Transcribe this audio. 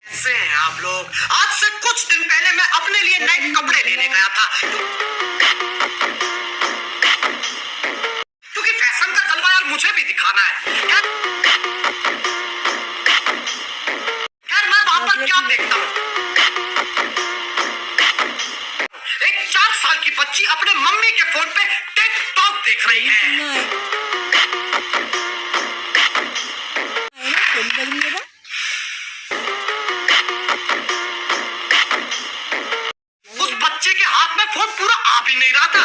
कैसे हैं आप लोग? आज से कुछ दिन पहले मैं अपने लिए नए कपड़े लेने गया था, क्योंकि फैशन का जलवा यार मुझे भी दिखाना है। यार मैं वहां पर क्या देखता हूँ, एक 4 साल की बच्ची अपने मम्मी के फोन पे टिकटॉक देख रही है। उस बच्चे के हाथ में फोन पूरा आ भी नहीं रहा था,